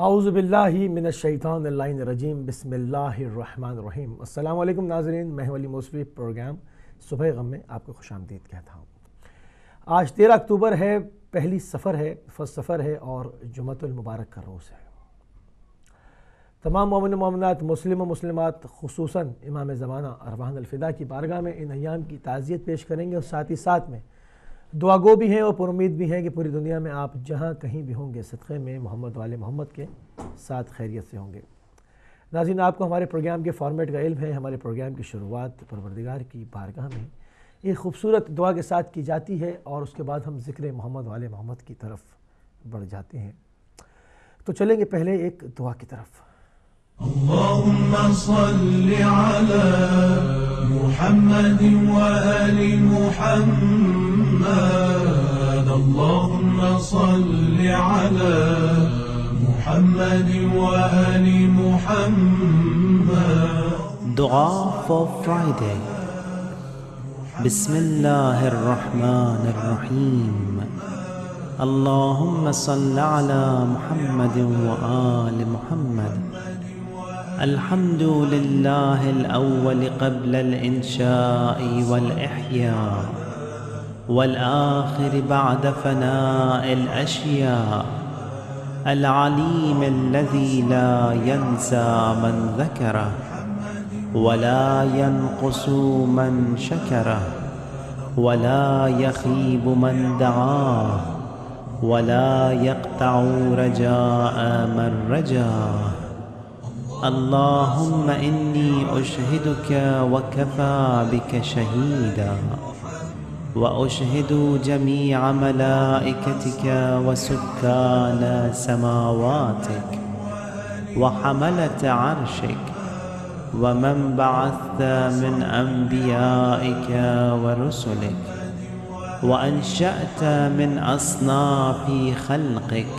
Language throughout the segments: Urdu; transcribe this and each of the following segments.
اعوذ باللہ من الشیطان اللعین الرجیم، بسم اللہ الرحمن الرحیم۔ السلام علیکم ناظرین، میں ہوں علی موسوی، پروگرام صبح غم میں آپ کو خوش آمدید کہتا ہوں۔ آج 13 اکتوبر ہے، پہلی سفر ہے، فرسٹ سفر ہے اور جمعۃ المبارک کا روز ہے۔ تمام مومن و مومنات، مسلم و مسلمات، خصوصاً امام زمانہ ارواحنا الفدا کی بارگاہ میں ان ایام کی تعزیت پیش کریں گے اور ساتھ ہی ساتھ میں دعا گو بھی ہیں اور پر امید بھی ہیں کہ پوری دنیا میں آپ جہاں کہیں بھی ہوں گے صدقے میں محمد والے محمد کے ساتھ خیریت سے ہوں گے۔ ناظرین، آپ کو ہمارے پروگرام کے فارمیٹ کا علم ہے۔ ہمارے پروگرام کی شروعات پروردگار کی بارگاہ میں ایک خوبصورت دعا کے ساتھ کی جاتی ہے اور اس کے بعد ہم ذکر محمد والے محمد کی طرف بڑھ جاتے ہیں۔ تو چلیں گے پہلے ایک دعا کی طرف۔ اللهم صل على محمد وآل محمد اللهم صل على محمد وآل محمد دعا for Friday. بسم الله الرحمن الرحيم. اللهم صل على محمد وآل محمد. الحمد لله الأول قبل الإنشاء والإحياء، والآخر بعد فناء الأشياء، العليم الذي لا ينسى من ذكره ولا ينقص من شكره ولا يخيب من دعاه ولا يقطع رجاء من رجاه. اللهم إني أشهدك وكفى بك شهيدا، وأشهد جميع ملائكتك وسكان سماواتك وحملة عرشك ومن بعثت من أنبيائك ورسلك وأنشأت من أصناف خلقك،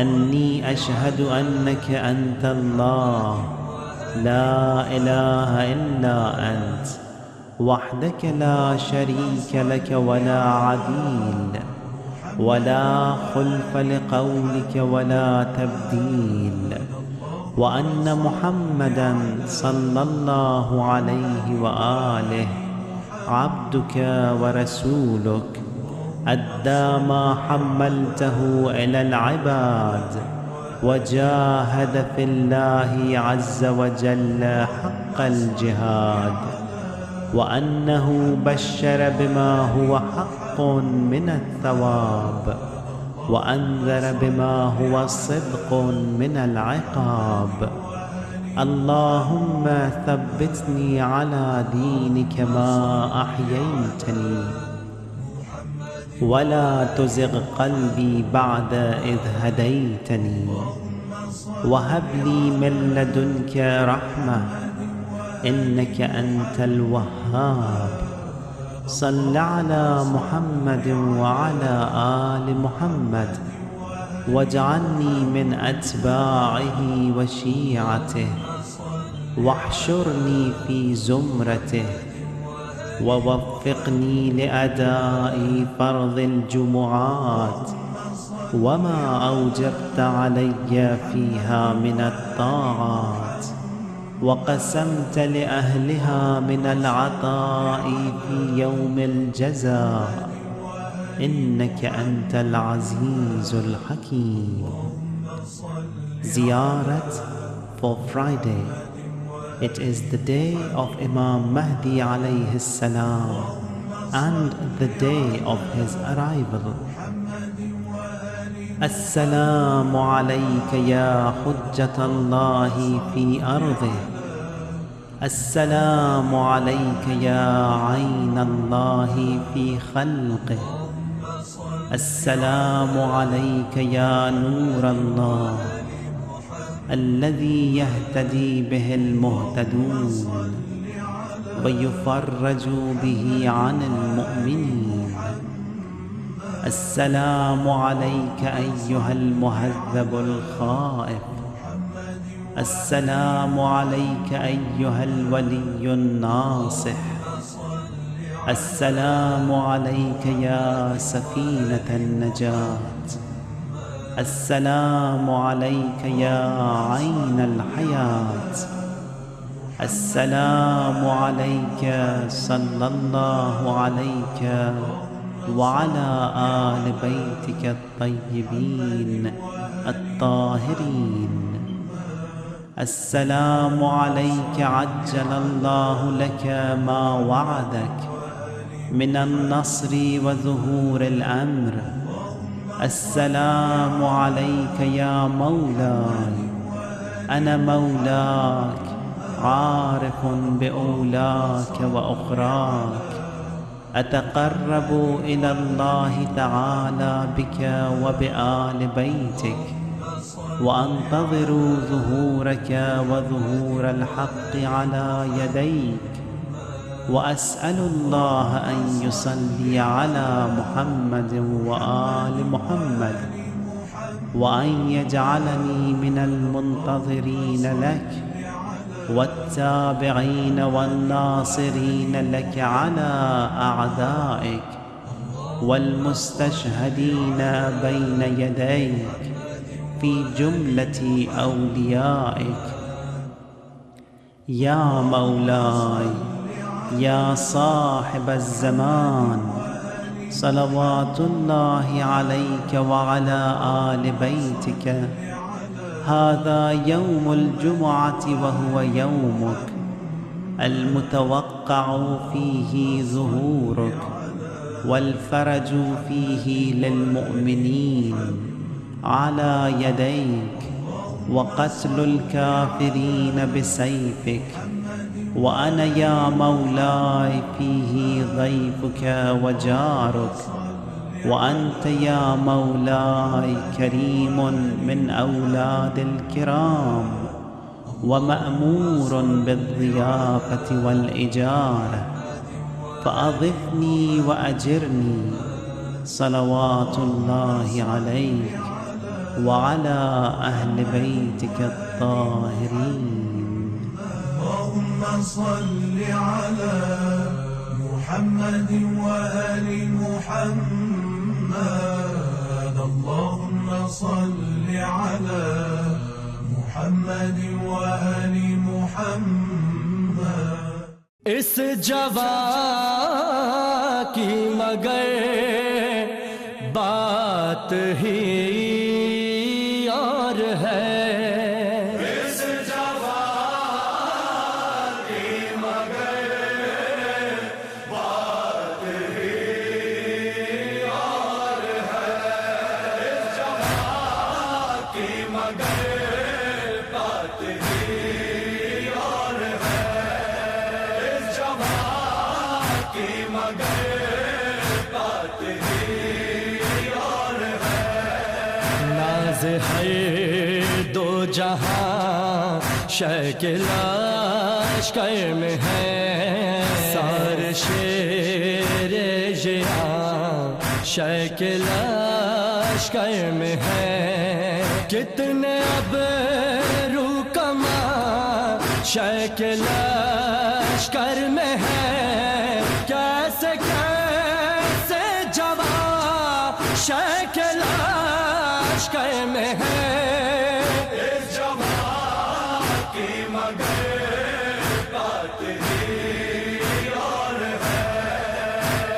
أني أشهد أنك أنت الله لا إله إلا أنت وحدك لا شريك لك ولا عديل ولا خلف لقولك ولا تبديل، وأن محمدا صلى الله عليه وآله عبدك ورسولك، أدى ما حملته إلى العباد وجاهد في الله عز وجل حق الجهاد، وأنه بشر بما هو حق من الثواب وأنذر بما هو صدق من العقاب. اللهم ثبتني على دينك ما أحييتني، ولا تزغ قلبي بعد إذ هديتني، وهب لي من لدنك رحمة إنك أنت الوهاب. صل على محمد وعلى آل محمد، واجعلني من أتباعه وشيعته، واحشرني في زمرته، ووفقني لأداء فرض الجمعات وما أوجبت علي فيها من الطاعات، وقسمت لأهلها من العطاء في يوم الجزاء، إنك أنت العزيز الحكيم. Ziyarat for Friday. It is the day of Imam Mahdi alayhi salam and the day of his arrival. Assalamu alayka ya hujjat Allahi fi ardih. Assalamu alayka ya ayn Allahi fi khalqih. Assalamu alayka ya nur Allah الذي يهتدي به المهتدون ويفرج به عن المؤمنين. السلام عليك أيها المهذب الخائف. السلام عليك أيها الولي الناصح. السلام عليك يا سفينة النجاة. السلام عليك يا عين الحياة. السلام عليك صلى الله عليك وعلى آل بيتك الطيبين الطاهرين. السلام عليك عجل الله لك ما وعدك من النصر وظهور الأمر. السلام عليك يا مولاي، أنا مولاك عارف بأولاك وأخراك، أتقرب إلى الله تعالى بك وبآل بيتك، وأنتظر ظهورك وظهور الحق على يديك، وأسأل الله أن يصلي على محمد وآل محمد، وأن يجعلني من المنتظرين لك والتابعين والناصرين لك على أعدائك والمستشهدين بين يديك في جملة أوليائك. يا مولاي يا صاحب الزمان، صلوات الله عليك وعلى آل بيتك، هذا يوم الجمعة وهو يومك المتوقع فيه ظهورك، والفرج فيه للمؤمنين على يديك، وقتل الكافرين بسيفك، وأنا يا مولاي فيه ضيفك وجارك، وأنت يا مولاي كريم من أولاد الكرام، ومأمور بالضيافة والإجارة، فأضفني وأجرني، صلوات الله عليك وعلى أهل بيتك الطاهرين. اللهم صل على محمد وآل محمد. اللهم صل على محمد وآل محمد. اس جوان کی مگر بات ہی اور ہے، ہر دو جہاں شہ لشکر میں ہے، سارے شیر جہاں شہ لشکر میں ہے، کتنے اب روکما شہ لشکر میں ہے، کیسے کیسے جوان شہ لشکر میں ہے، اس جوان کی مگر بات ہی اور ہے،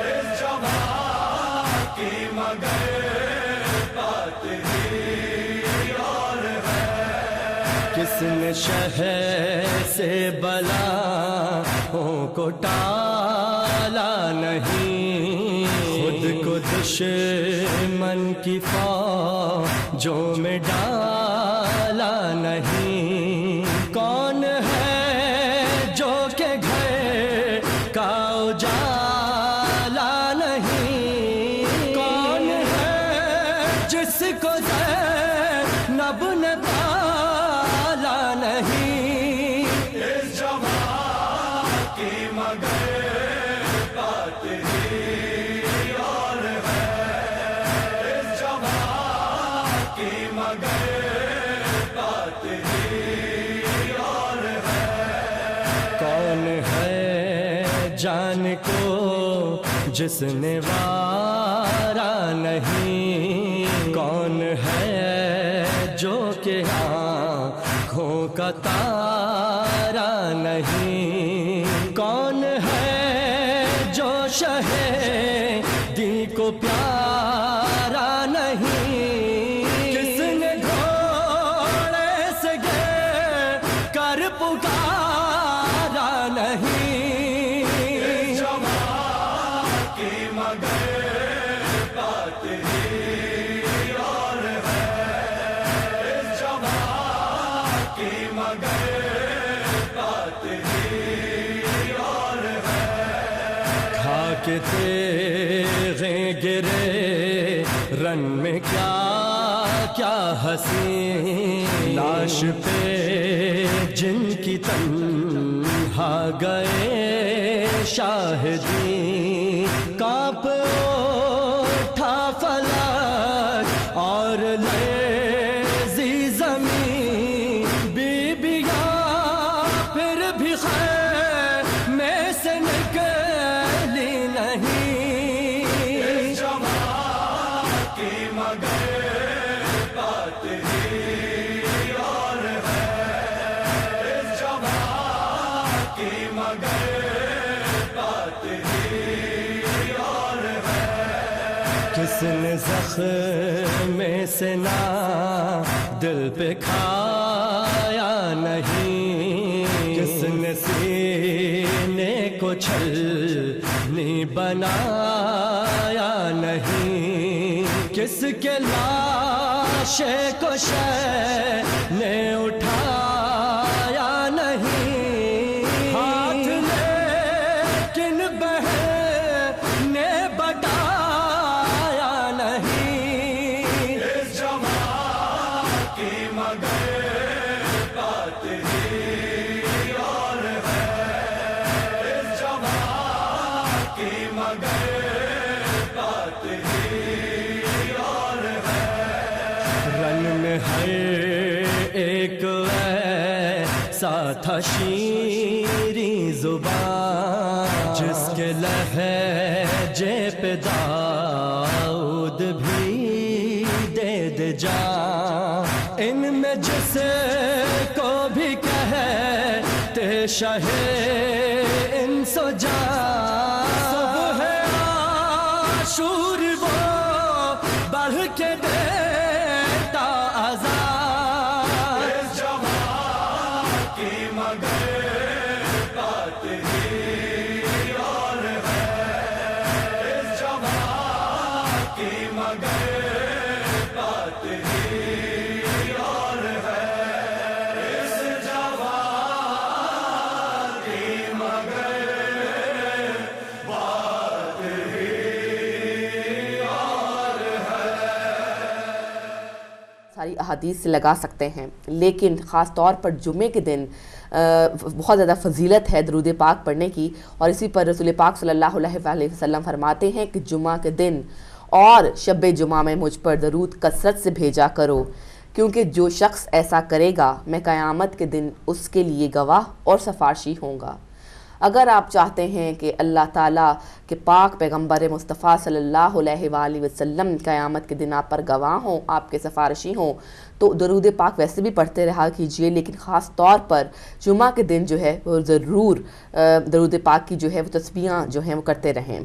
اس جوان کی مگر بات ہی اور ہے، کس نے شہر سے بلاؤں کو ٹالا نہیں، خود کو دشمن کی فوجوں میں ڈالا نہیں، کون ہے جو کہ گھر کا اجالا نہیں، کون ہے جس کو زینب نے پالا نہیں، اس جوان کی مگر بات ہی اور ہے، اس جوان کی مگر بات ہی اور ہے، کون ہے جان کو جس نے وارا نہیں، کون ہے آنکھوں کا تارا نہیں، کون ہے جو شہے دی کو پیارا نہیں، کس نے گھوڑے سے گر کر پکارا نہیں، جوان کی مگر بات ہی اور ہے، اس جوان کی مگر بات ہی اور ہے، کھا کے تیغیں گرے رن میں کیا کیا ہنسی، لاش پہ جن کی تنہا گئے شاہدی، کانپ اٹھا فلک اور لیزی زمین، بیبیاں پھر بھی خیر میں سے نکلی نہیں، جوان کی مگر بات ہی اور ہے، اس جوان کی مگر بات ہی اور ہے، کس نے زخم سے نہ دل پہ کھایا نہیں، کس نے سینے کو چھلنی بنایا نہیں، کس کے لاشے کو شے نے اٹھایا نہیں، ہاتھ لیکن بہن نے بٹایا نہیں، اس جوان کی مگر بات ہی اور ہے، اس جوان کی مگر بات ہی اور ہے، رن میں ہر ایک ایسا تھا شیریں زبان، جس کے لہجے پہ داؤد بھی دے دے جان، ان میں جس کو بھی کہتے شہ انس و جان، صبح عاشور وہ بڑھ کے دیتا عذاب، اس جوان کی مگر بات ہی اور ہے، اس جوان کی مگر بات ہی اور ہے، اس جوان کی مگر بات ہی اور ہے۔ ساری احادیث سے لگا سکتے ہیں، لیکن خاص طور پر جمعے کے دن بہت زیادہ فضیلت ہے درود پاک پڑھنے کی، اور اسی پر رسول پاک صلی اللہ علیہ وآلہ وسلم فرماتے ہیں کہ جمعہ کے دن اور شب جمعہ میں مجھ پر درود کثرت سے بھیجا کرو، کیونکہ جو شخص ایسا کرے گا میں قیامت کے دن اس کے لیے گواہ اور سفارشی ہوں گا۔ اگر آپ چاہتے ہیں کہ اللہ تعالیٰ کے پاک پیغمبر مصطفیٰ صلی اللہ علیہ وآلہ وسلم قیامت کے دن آپ پر گواہ ہوں، آپ کے سفارشی ہوں، تو درود پاک ویسے بھی پڑھتے رہا کیجئے، لیکن خاص طور پر جمعہ کے دن جو ہے وہ ضرور درود پاک کی جو ہے وہ تسبیحاں جو ہیں وہ کرتے رہیں۔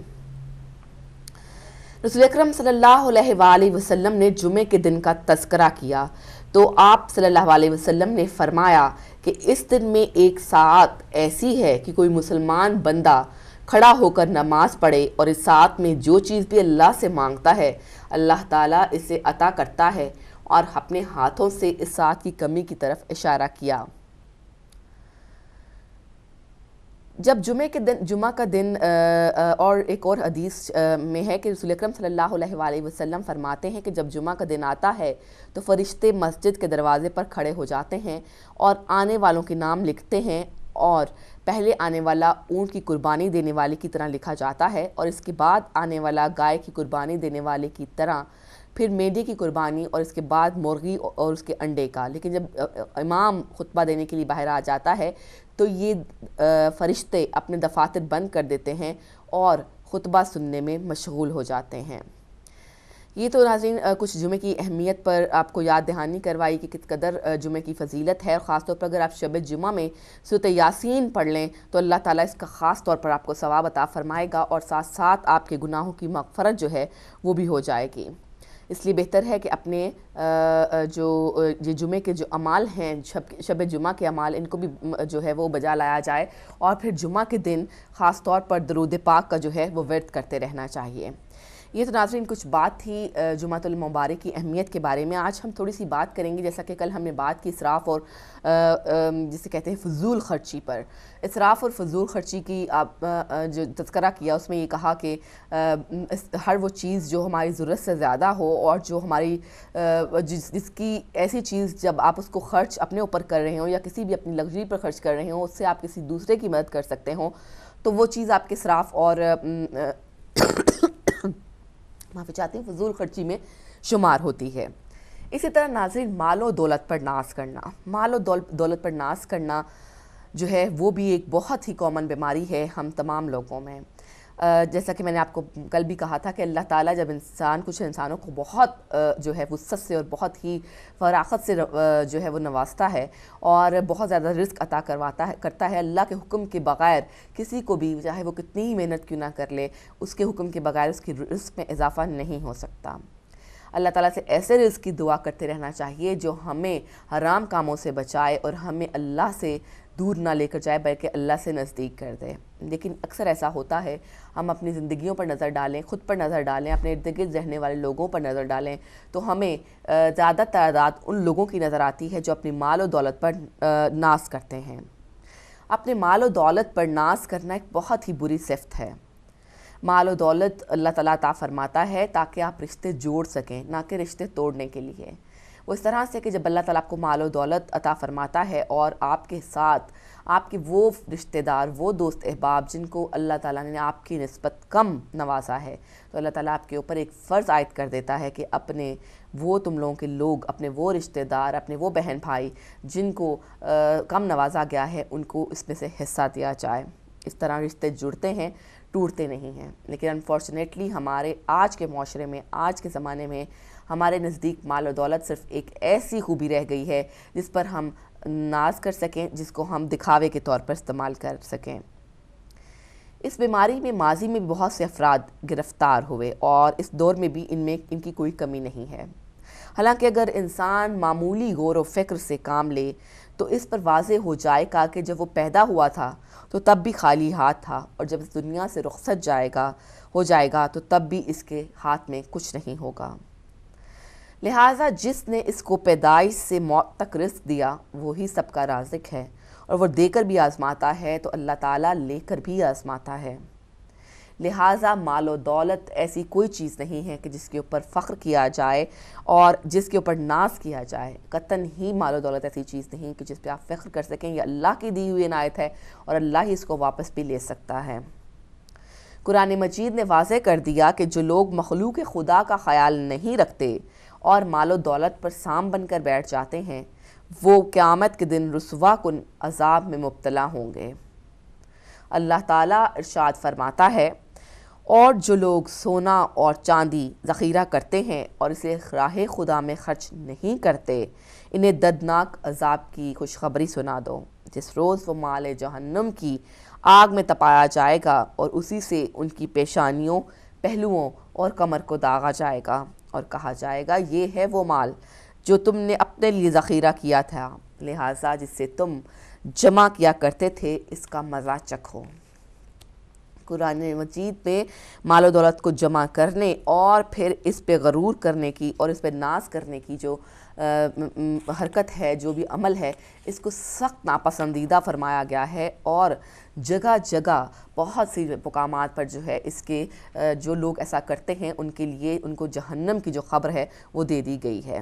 رسول اکرم صلی اللہ علیہ وآلہ وسلم نے جمعے کے دن کا تذکرہ کیا تو آپ صلی اللہ علیہ وسلم نے فرمایا کہ اس دن میں ایک ساعت ایسی ہے کہ کوئی مسلمان بندہ کھڑا ہو کر نماز پڑھے اور اس ساعت میں جو چیز بھی اللہ سے مانگتا ہے اللہ تعالیٰ اسے عطا کرتا ہے، اور اپنے ہاتھوں سے اس ساعت کی کمی کی طرف اشارہ کیا۔ جب جمعہ کا دن اور ایک اور حدیث میں ہے کہ رسول اکرم صلی اللہ علیہ وآلہ وسلم فرماتے ہیں کہ جب جمعہ کا دن آتا ہے تو فرشتے مسجد کے دروازے پر کھڑے ہو جاتے ہیں اور آنے والوں کے نام لکھتے ہیں، اور پہلے آنے والا اونٹ کی قربانی دینے والے کی طرح لکھا جاتا ہے، اور اس کے بعد آنے والا گائے کی قربانی دینے والے کی طرح، پھر میڈے کی قربانی، اور اس کے بعد مرغی اور اس کے انڈے کا۔ لیکن جب امام خطبہ دینے کے لیے باہر آ جاتا ہے تو یہ فرشتے اپنے دفاتر بند کر دیتے ہیں اور خطبہ سننے میں مشغول ہو جاتے ہیں۔ یہ تو ناظرین کچھ جمعے کی اہمیت پر آپ کو یاد دہانی کروائی کہ کس قدر جمعے کی فضیلت ہے، اور خاص طور پر اگر آپ شب جمعہ میں سورۃ یاسین پڑھ لیں تو اللہ تعالیٰ اس کا خاص طور پر آپ کو ثواب عطا فرمائے گا، اور ساتھ ساتھ آپ کے گناہوں کی مغفرت جو ہے وہ بھی ہو جائے گی۔ اس لیے بہتر ہے کہ اپنے یہ جمعے کے جو اعمال ہیں، شب جمعہ کے اعمال، ان کو بھی جو ہے وہ بجا لایا جائے، اور پھر جمعہ کے دن خاص طور پر درود پاک کا جو ہے وہ ورد کرتے رہنا چاہیے۔ یہ تو ناظرین کچھ بات تھی جمعۃ المبارک کی اہمیت کے بارے میں۔ آج ہم تھوڑی سی بات کریں گے، جیسا کہ کل ہم نے بات کی اسراف اور جسے کہتے ہیں فضول خرچی پر۔ اسراف اور فضول خرچی کی آپ جو تذکرہ کیا، اس میں یہ کہا کہ ہر وہ چیز جو ہماری ضرورت سے زیادہ ہو، اور جو ہماری جس کی ایسی چیز جب آپ اس کو خرچ اپنے اوپر کر رہے ہوں یا کسی بھی اپنی لگژری پر خرچ کر رہے ہوں، اس سے آپ کسی دوسرے کی مدد کر سکتے ہوں، تو وہ چیز آپ کے اسراف اور معافی چاہتی ہوں فضول خرچی میں شمار ہوتی ہے۔ اسی طرح ناظرین مال و دولت پر ناز کرنا، مال و دولت پر ناز کرنا جو ہے وہ بھی ایک بہت ہی کامن بیماری ہے ہم تمام لوگوں میں۔ جیسا کہ میں نے آپ کو کل بھی کہا تھا کہ اللہ تعالیٰ جب کچھ انسانوں کو بہت جو ہے وسعت سے اور بہت ہی فراخت سے جو ہے وہ نوازتا ہے اور بہت زیادہ رزق عطا کرتا ہے، اللہ کے حکم کے بغیر کسی کو بھی، چاہے وہ کتنی ہی محنت کیوں نہ کر لے، اس کے حکم کے بغیر اس کی رزق میں اضافہ نہیں ہو سکتا۔ اللہ تعالیٰ سے ایسے رزق کی دعا کرتے رہنا چاہیے جو ہمیں حرام کاموں سے بچائے اور ہمیں اللہ سے دور نہ لے کر جائے بلکہ اللہ سے نزدیک کر دے۔ لیکن اکثر ایسا ہوتا ہے، ہم اپنی زندگیوں پر نظر ڈالیں، خود پر نظر ڈالیں، اپنے ارد گرد رہنے والے لوگوں پر نظر ڈالیں تو ہمیں زیادہ تعداد ان لوگوں کی نظر آتی ہے جو اپنی مال و دولت پر ناز کرتے ہیں۔ اپنے مال و دولت پر ناز کرنا ایک بہت ہی بری صفت ہے۔ مال و دولت اللہ تعالیٰ عطا فرماتا ہے تاکہ آپ رشتے جوڑ سکیں، نہ کہ رشتے توڑنے کے لیے۔ وہ اس طرح سے کہ جب اللہ تعالیٰ آپ کو مال و دولت عطا فرماتا ہے اور آپ کے ساتھ آپ کے وہ رشتہ دار، وہ دوست احباب جن کو اللہ تعالیٰ نے آپ کی نسبت کم نوازا ہے، تو اللہ تعالیٰ آپ کے اوپر ایک فرض عائد کر دیتا ہے کہ اپنے وہ تم لوگوں کے لوگ، اپنے وہ رشتہ دار، اپنے وہ بہن بھائی جن کو کم نوازا گیا ہے، ان کو اس میں سے حصہ دیا جائے۔ اس طرح رشتے جڑتے ہیں، ٹوٹتے نہیں ہیں۔ لیکن انفارچونیٹلی ہمارے آج کے معاشرے میں، آج کے زمانے میں ہمارے نزدیک مال و دولت صرف ایک ایسی خوبی رہ گئی ہے جس پر ہم ناز کر سکیں، جس کو ہم دکھاوے کے طور پر استعمال کر سکیں۔ اس بیماری میں ماضی میں بہت سے افراد گرفتار ہوئے اور اس دور میں بھی ان کی کوئی کمی نہیں ہے۔ حالانکہ اگر انسان معمولی غور و فکر سے کام لے تو اس پر واضح ہو جائے گا کہ جب وہ پیدا ہوا تھا تو تب بھی خالی ہاتھ تھا، اور جب اس دنیا سے رخصت ہو جائے گا تو تب بھی اس کے ہاتھ میں کچھ نہیں ہوگا۔ لہٰذا جس نے اس کو پیدائش سے موت تک رزق دیا وہی سب کا رازق ہے، اور وہ دے کر بھی آزماتا ہے تو اللہ تعالیٰ لے کر بھی آزماتا ہے۔ لہٰذا مال و دولت ایسی کوئی چیز نہیں ہے کہ جس کے اوپر فخر کیا جائے اور جس کے اوپر ناز کیا جائے۔ قطعاً ہی مال و دولت ایسی چیز نہیں کہ جس پہ آپ فخر کر سکیں، یہ اللہ کی دی ہوئی عنایت ہے اور اللہ ہی اس کو واپس بھی لے سکتا ہے۔ قرآن مجید نے واضح کر دیا کہ جو لوگ مخلوق خدا کا خیال نہیں رکھتے اور مال و دولت پر سام بن کر بیٹھ جاتے ہیں، وہ قیامت کے دن رسوا کن عذاب میں مبتلا ہوں گے۔ اللہ تعالیٰ ارشاد فرماتا ہے، اور جو لوگ سونا اور چاندی ذخیرہ کرتے ہیں اور اسے راہ خدا میں خرچ نہیں کرتے، انہیں دردناک عذاب کی خوشخبری سنا دو، جس روز وہ مال جہنم کی آگ میں تپایا جائے گا اور اسی سے ان کی پیشانیوں، پہلوؤں اور کمر کو داغا جائے گا، اور کہا جائے گا یہ ہے وہ مال جو تم نے اپنے لیے ذخیرہ کیا تھا، لہٰذا جس سے تم جمع کیا کرتے تھے اس کا مزہ چکھو۔ قرآن مجید میں مال و دولت کو جمع کرنے اور پھر اس پہ غرور کرنے کی اور اس پہ ناز کرنے کی جو حرکت ہے، جو بھی عمل ہے، اس کو سخت ناپسندیدہ فرمایا گیا ہے، اور جگہ جگہ بہت سی مقامات پر جو ہے اس کے جو لوگ ایسا کرتے ہیں ان کے لیے ان کو جہنم کی جو خبر ہے وہ دے دی گئی ہے۔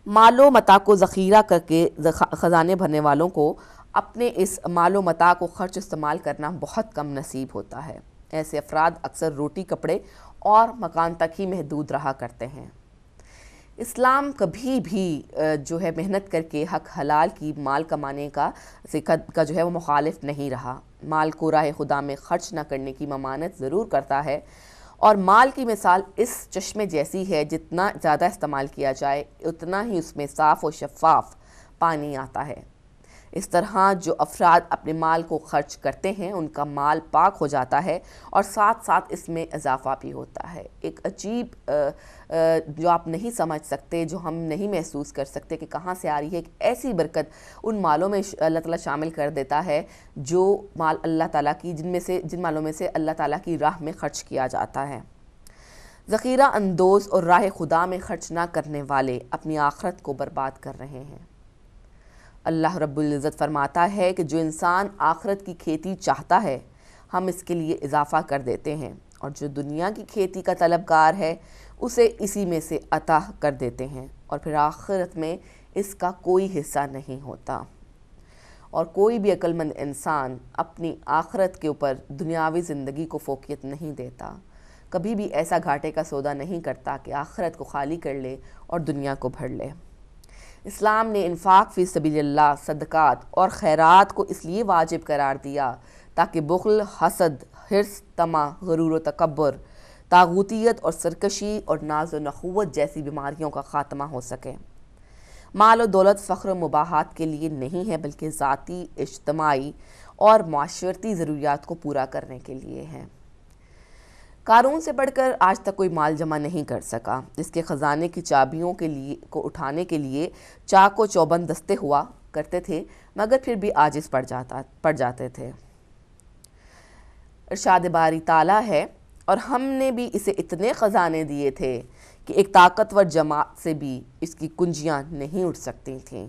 مال و متاع کو ذخیرہ کر کے خزانے بھرنے والوں کو اپنے اس مال و متاع کو خرچ استعمال کرنا بہت کم نصیب ہوتا ہے۔ ایسے افراد اکثر روٹی، کپڑے اور مکان تک ہی محدود رہا کرتے ہیں۔ اسلام کبھی بھی جو ہے محنت کر کے حق حلال کی مال کمانے کا جو ہے وہ مخالف نہیں رہا۔ مال کو راہ خدا میں خرچ نہ کرنے کی ممانعت ضرور کرتا ہے، اور مال کی مثال اس چشمے جیسی ہے، جتنا زیادہ استعمال کیا جائے اتنا ہی اس میں صاف و شفاف پانی آتا ہے۔ اس طرح جو افراد اپنے مال کو خرچ کرتے ہیں ان کا مال پاک ہو جاتا ہے اور ساتھ ساتھ اس میں اضافہ بھی ہوتا ہے۔ ایک عجیب جو آپ نہیں سمجھ سکتے، جو ہم نہیں محسوس کر سکتے کہ کہاں سے آ رہی ہے، ایک ایسی برکت ان مالوں میں اللہ تعالیٰ شامل کر دیتا ہے جو مال اللہ تعالیٰ کی جن مالوں میں سے اللہ تعالیٰ کی راہ میں خرچ کیا جاتا ہے۔ ذخیرہ اندوز اور راہ خدا میں خرچ نہ کرنے والے اپنی آخرت کو برباد کر رہے ہیں۔ اللہ رب العزت فرماتا ہے کہ جو انسان آخرت کی کھیتی چاہتا ہے ہم اس کے لیے اضافہ کر دیتے ہیں، اور جو دنیا کی کھیتی کا طلبگار ہے اسے اسی میں سے عطا کر دیتے ہیں، اور پھر آخرت میں اس کا کوئی حصہ نہیں ہوتا۔ اور کوئی بھی عقل مند انسان اپنی آخرت کے اوپر دنیاوی زندگی کو فوقیت نہیں دیتا، کبھی بھی ایسا گھاٹے کا سودا نہیں کرتا کہ آخرت کو خالی کر لے اور دنیا کو بھر لے۔ اسلام نے انفاق فی سبیل اللہ، صدقات اور خیرات کو اس لیے واجب قرار دیا تاکہ بخل، حسد، حرص، طمع، غرور و تکبر، طاغوتیت اور سرکشی اور ناز و نخوت جیسی بیماریوں کا خاتمہ ہو سکے۔ مال و دولت فخر و مباحات کے لیے نہیں ہے بلکہ ذاتی، اجتماعی اور معاشرتی ضروریات کو پورا کرنے کے لیے ہے۔ قارون سے بڑھ کر آج تک کوئی مال جمع نہیں کر سکا، جس کے خزانے کی چابیوں کو اٹھانے کے لیے چاق و چوبند دستے ہوا کرتے تھے، مگر پھر بھی عاجز پڑ جاتے تھے۔ ارشاد باری تعالیٰ ہے، اور ہم نے بھی اسے اتنے خزانے دیے تھے کہ ایک طاقتور جماعت سے بھی اس کی کنجیاں نہیں اٹھ سکتی تھیں۔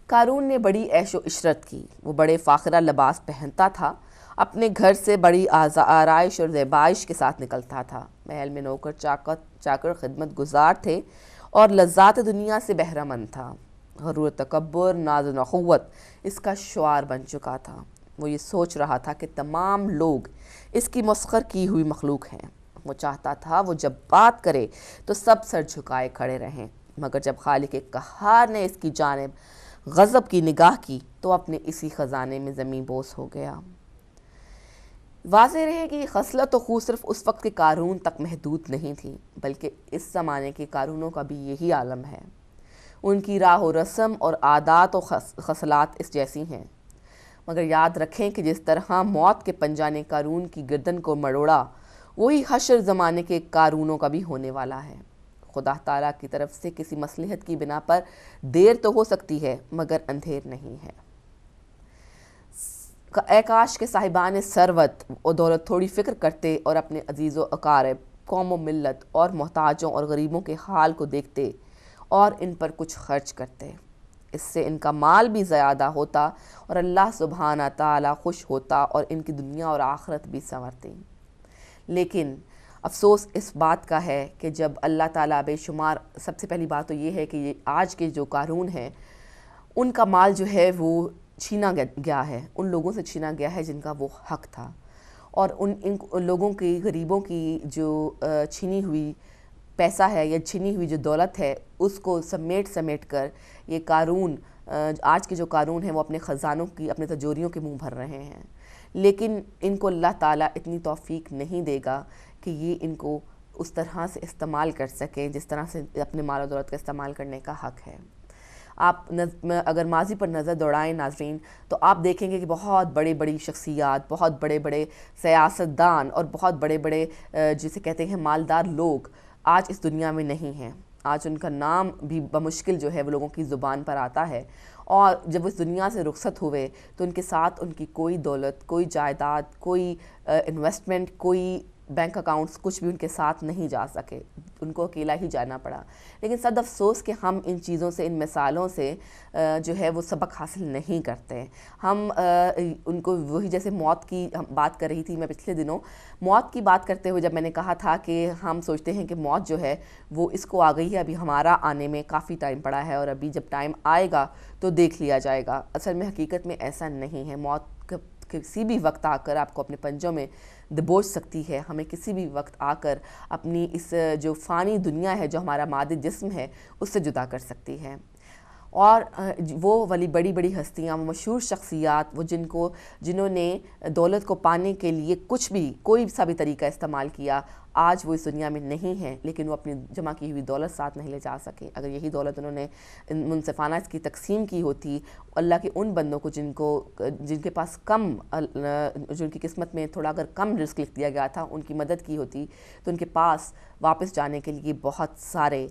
قارون نے بڑی عیش و عشرت کی، وہ بڑے فاخرہ لباس پہنتا تھا، اپنے گھر سے بڑی آرائش اور زیبائش کے ساتھ نکلتا تھا، محل میں نوکر چاکر خدمت گزار تھے اور لذات دنیا سے بہرہ مند تھا۔ غرور تکبر، ناز و نخوت اس کا شعار بن چکا تھا۔ وہ یہ سوچ رہا تھا کہ تمام لوگ اس کی مسخر کی ہوئی مخلوق ہیں۔ وہ چاہتا تھا وہ جب بات کرے تو سب سر جھکائے کھڑے رہیں، مگر جب خالق قہار نے اس کی جانب غضب کی نگاہ کی تو اپنے اسی خزانے میں زمین بوس ہو گیا۔ واضح رہے کہ یہ خصلت و خو صرف اس وقت کے قارون تک محدود نہیں تھی، بلکہ اس زمانے کے قارونوں کا بھی یہی عالم ہے۔ ان کی راہ و رسم اور عادات و خصلات اس جیسی ہیں، مگر یاد رکھیں کہ جس طرح موت کے پنجہ نے قارون کی گردن کو مروڑا، وہی حشر زمانے کے قارونوں کا بھی ہونے والا ہے۔ خدا تعالیٰ کی طرف سے کسی مصلحت کی بنا پر دیر تو ہو سکتی ہے مگر اندھیر نہیں ہے۔ اے کاش کے صاحبان ثروت و دولت تھوڑی فکر کرتے اور اپنے عزیز و اقارب، قوم و ملت اور محتاجوں اور غریبوں کے حال کو دیکھتے اور ان پر کچھ خرچ کرتے۔ اس سے ان کا مال بھی زیادہ ہوتا اور اللہ سبحانہ تعالیٰ خوش ہوتا اور ان کی دنیا اور آخرت بھی سنورتی۔ لیکن افسوس اس بات کا ہے کہ جب اللہ تعالیٰ بے شمار، سب سے پہلی بات تو یہ ہے کہ یہ آج کے جو قارون ہیں ان کا مال جو ہے وہ چھینا گیا ہے، ان لوگوں سے چھینا گیا ہے جن کا وہ حق تھا، اور ان لوگوں کی، غریبوں کی جو چھینی ہوئی پیسہ ہے یا چھینی ہوئی جو دولت ہے اس کو سمیٹ کر یہ قارون، آج کے جو قارون ہیں وہ اپنے خزانوں کی، اپنے تجوریوں کے منہ بھر رہے ہیں۔ لیکن ان کو اللہ تعالیٰ اتنی توفیق نہیں دے گا کہ یہ ان کو اس طرح سے استعمال کر سکیں جس طرح سے اپنے مال و دولت کا استعمال کرنے کا حق ہے۔ آپ اگر ماضی پر نظر دوڑائیں ناظرین تو آپ دیکھیں گے کہ بہت بڑی شخصیات، بہت بڑے سیاستدان اور بہت بڑے جسے کہتے ہیں مالدار لوگ آج اس دنیا میں نہیں ہیں۔ آج ان کا نام بھی بمشکل جو ہے وہ لوگوں کی زبان پر آتا ہے، اور جب وہ اس دنیا سے رخصت ہوئے تو ان کے ساتھ ان کی کوئی دولت، کوئی جائیداد، کوئی انویسٹمنٹ، کوئی بینک اکاؤنٹس کچھ بھی ان کے ساتھ نہیں جا سکے، ان کو اکیلا ہی جانا پڑا۔ لیکن صد افسوس کہ ہم ان چیزوں سے، ان مثالوں سے جو ہے وہ سبق حاصل نہیں کرتے۔ ہم ان کو وہی، جیسے موت کی بات کر رہی تھی میں پچھلے دنوں، موت کی بات کرتے ہوئے جب میں نے کہا تھا کہ ہم سوچتے ہیں کہ موت جو ہے وہ اس کو آ گئی ہے، ابھی ہمارا آنے میں کافی ٹائم پڑا ہے اور ابھی جب ٹائم آئے گا تو دیکھ لیا جائے گا۔ اصل میں حقیقت میں ایسا نہیں ہے۔ موت کسی بھی وقت آ کر آپ کو اپنے پنجوں میں دبوچ سکتی ہے، ہمیں کسی بھی وقت آ کر اپنی اس جو فانی دنیا ہے، جو ہمارا مادی جسم ہے، اس سے جدا کر سکتی ہے۔ اور وہ والی بڑی بڑی ہستیاں، وہ مشہور شخصیات، وہ جنہوں نے دولت کو پانے کے لیے کچھ بھی کوئی سا بھی طریقہ استعمال کیا، آج وہ اس دنیا میں نہیں ہیں، لیکن وہ اپنی جمع کی ہوئی دولت ساتھ نہیں لے جا سکے۔ اگر یہی دولت انہوں نے منصفانہ اس کی تقسیم کی ہوتی، اللہ کے ان بندوں کو جن کے پاس کم، جن کی قسمت میں تھوڑا اگر کم رزق لکھ دیا گیا تھا، ان کی مدد کی ہوتی، تو ان کے پاس واپس جانے کے لیے بہت سارے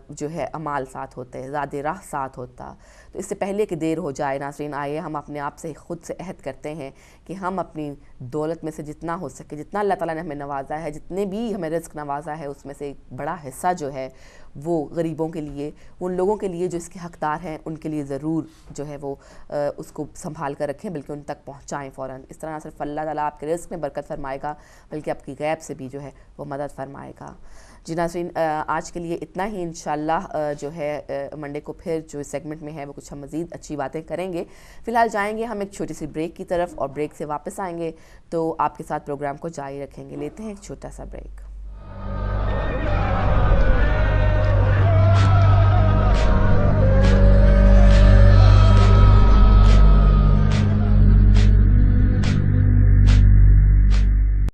جو ہے اعمال ساتھ ہوتے، زیادہ راہ ساتھ ہوتا۔ تو اس سے پہلے کہ دیر ہو جائے ناظرین، آئیے ہم اپنے آپ سے خود سے عہد کرتے ہیں کہ ہم اپنی دولت میں سے جتنا ہو سکے، جتنا اللہ تعالیٰ نے ہمیں نوازا ہے، جتنے بھی ہمیں رزق نوازا ہے، اس میں سے ایک بڑا حصہ جو ہے وہ غریبوں کے لیے، ان لوگوں کے لیے جو اس کے حقدار ہیں، ان کے لیے ضرور جو ہے وہ اس کو سنبھال کر رکھیں، بلکہ ان تک پہنچائیں فوراً۔ اس طرح نہ صرف اللہ تعالیٰ آپ کے رزق میں برکت فرمائے گا، بلکہ آپ کی غیب سے بھی جو ہے وہ مدد فرمائے گا۔ جی ناظرین، آج کے لیے اتنا ہی۔ انشاءاللہ جو ہے منڈے کو پھر جو سیگمنٹ میں ہے وہ کچھ ہم مزید اچھی باتیں کریں گے۔ فی الحال جائیں گے ہم ایک چھوٹی سی بریک کی طرف، اور بریک سے واپس آئیں گے تو آپ کے ساتھ پروگرام کو جاری رکھیں گے۔ لیتے ہیں ایک چھوٹا سا بریک۔